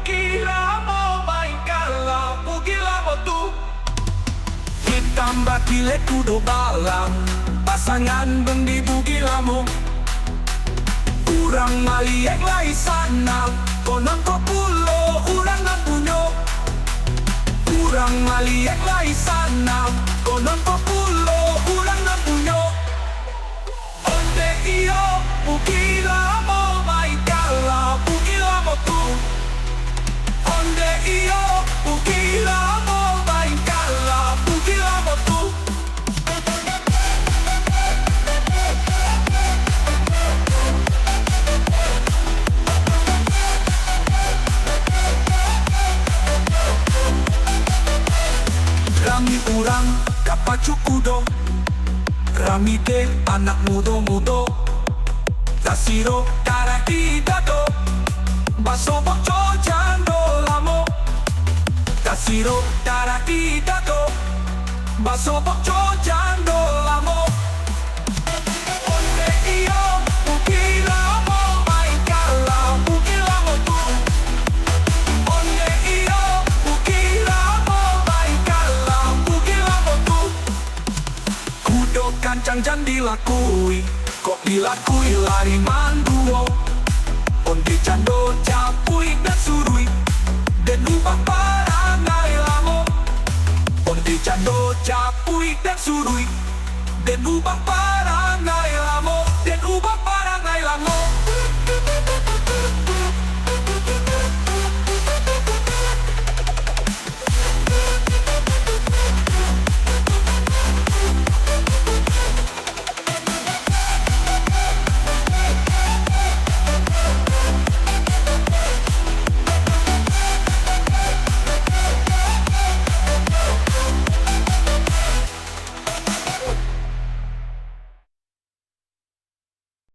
bukila mo maingkala bukila mo tu Ditambah kile kudo balang pasangan bendi bukila mo Urang maliek lai sana konon kopulo urang na punyo Urang maliek lai sana konon kopulo urang na punyo Onde iyo bukila mo maingkala bukila mo tu Onde iyo bukila mo maingkala bukila mo tu Rami urang kapacukudo Rami de anak mudo-mudo Tasiro karaki dado Baso bokco jando lamo Tasiro karaki dado Baso bokco jando lamo Onde iyo bukila mo maingkala bukila mo tu Onde iyo bukila mo maingkala bukila mo tu Kudo kancang jan dilakui Kok dilakui lari manduo Onde jando capui dan surui Dan ubah parangai lamo Onde jando capui dan surui Dan ubah parangai lamo Dan ubah parangai lamo